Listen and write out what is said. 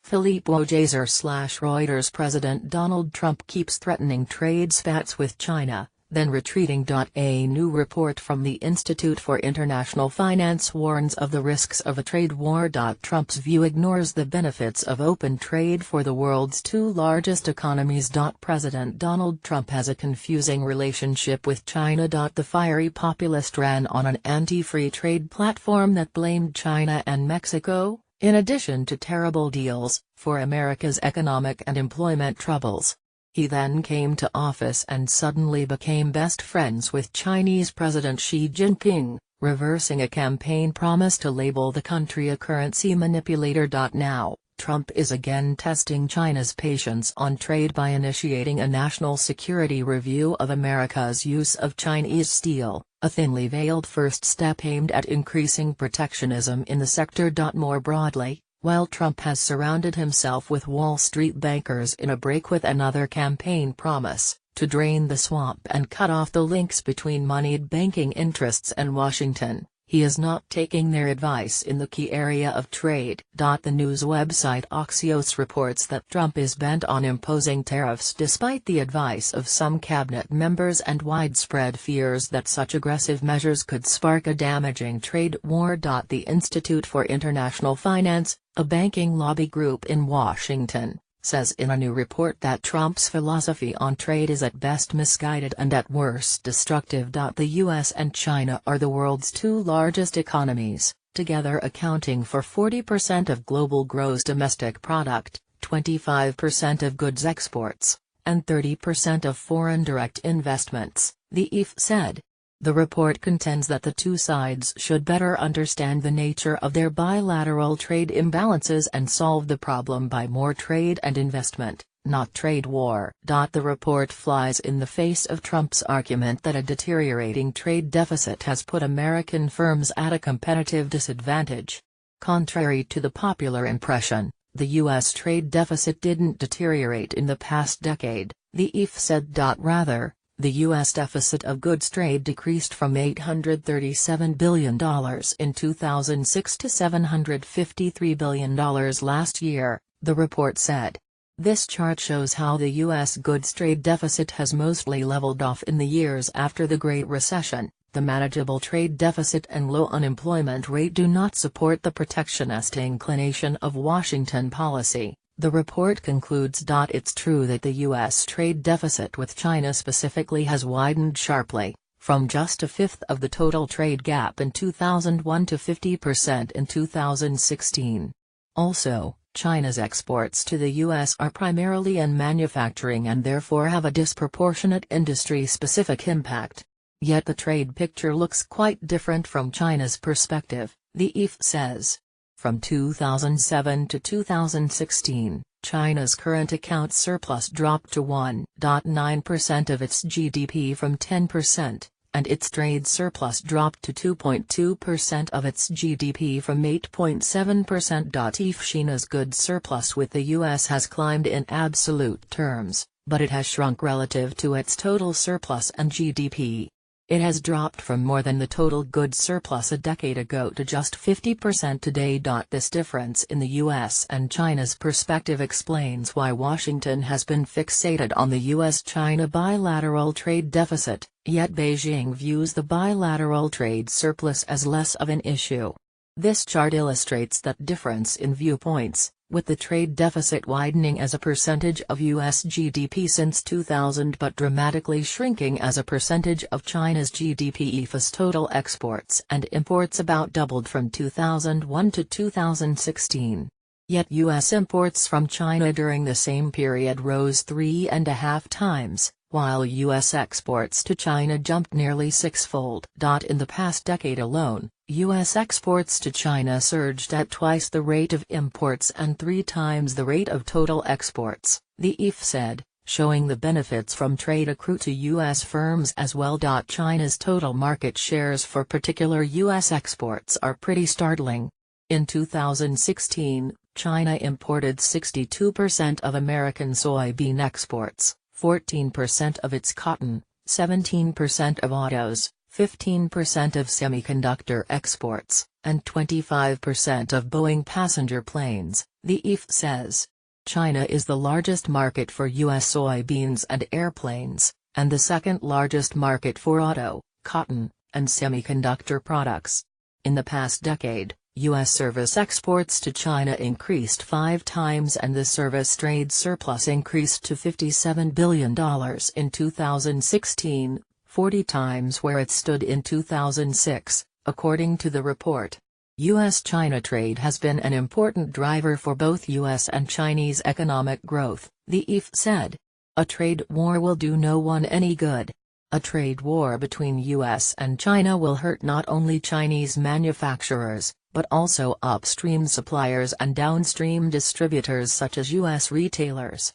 Philippe Ojazer/Reuters. President Donald Trump keeps threatening trade spats with China, then retreating. A new report from the Institute for International Finance warns of the risks of a trade war. Trump's view ignores the benefits of open trade for the world's two largest economies. President Donald Trump has a confusing relationship with China. The fiery populist ran on an anti-free trade platform that blamed China and Mexico, in addition to terrible deals, for America's economic and employment troubles. He then came to office and suddenly became best friends with Chinese President Xi Jinping, reversing a campaign promise to label the country a currency manipulator. Now, Trump is again testing China's patience on trade by initiating a national security review of America's use of Chinese steel, a thinly veiled first step aimed at increasing protectionism in the sector. More broadly, while Trump has surrounded himself with Wall Street bankers in a break with another campaign promise, to drain the swamp and cut off the links between moneyed banking interests and Washington, he is not taking their advice in the key area of trade. The news website Axios reports that Trump is bent on imposing tariffs despite the advice of some cabinet members and widespread fears that such aggressive measures could spark a damaging trade war. The Institute for International Finance, a banking lobby group in Washington, says in a new report that Trump's philosophy on trade is at best misguided and at worst destructive. The US and China are the world's two largest economies, together accounting for 40% of global gross domestic product, 25% of goods exports, and 30% of foreign direct investments, the IF said. The report contends that the two sides should better understand the nature of their bilateral trade imbalances and solve the problem by more trade and investment, not trade war. The report flies in the face of Trump's argument that a deteriorating trade deficit has put American firms at a competitive disadvantage. Contrary to the popular impression, the U.S. trade deficit didn't deteriorate in the past decade, the IF said. Rather, the U.S. deficit of goods trade decreased from $837 billion in 2006 to $753 billion last year, the report said. This chart shows how the U.S. goods trade deficit has mostly leveled off in the years after the Great Recession. The manageable trade deficit and low unemployment rate do not support the protectionist inclination of Washington policy. The report concludes. It's true that the U.S. trade deficit with China specifically has widened sharply, from just a fifth of the total trade gap in 2001 to 50% in 2016. Also, China's exports to the U.S. are primarily in manufacturing and therefore have a disproportionate industry-specific impact. Yet the trade picture looks quite different from China's perspective, the IF says. From 2007 to 2016, China's current account surplus dropped to 1.9% of its GDP from 10%, and its trade surplus dropped to 2.2% of its GDP from 8.7%. If China's goods surplus with the U.S. has climbed in absolute terms, but it has shrunk relative to its total surplus and GDP. It has dropped from more than the total goods surplus a decade ago to just 50% today. This difference in the US and China's perspective explains why Washington has been fixated on the US-China bilateral trade deficit, yet Beijing views the bilateral trade surplus as less of an issue. This chart illustrates that difference in viewpoints, with the trade deficit widening as a percentage of U.S. GDP since 2000 but dramatically shrinking as a percentage of China's GDP. IF's total exports and imports about doubled from 2001 to 2016. Yet U.S. imports from China during the same period rose 3.5 times, while U.S. exports to China jumped nearly sixfold. In the past decade alone, U.S. exports to China surged at twice the rate of imports and 3 times the rate of total exports, the IF said, showing the benefits from trade accrue to U.S. firms as well. China's total market shares for particular U.S. exports are pretty startling. In 2016, China imported 62% of American soybean exports, 14% of its cotton, 17% of autos, 15% of semiconductor exports, and 25% of Boeing passenger planes, the EF says. China is the largest market for U.S. soybeans and airplanes, and the second largest market for auto, cotton, and semiconductor products. In the past decade, U.S. service exports to China increased 5 times and the service trade surplus increased to $57 billion in 2016, 40 times where it stood in 2006, according to the report. U.S.-China trade has been an important driver for both U.S. and Chinese economic growth, the EF said. A trade war will do no one any good. A trade war between U.S. and China will hurt not only Chinese manufacturers, but also upstream suppliers and downstream distributors such as U.S. retailers.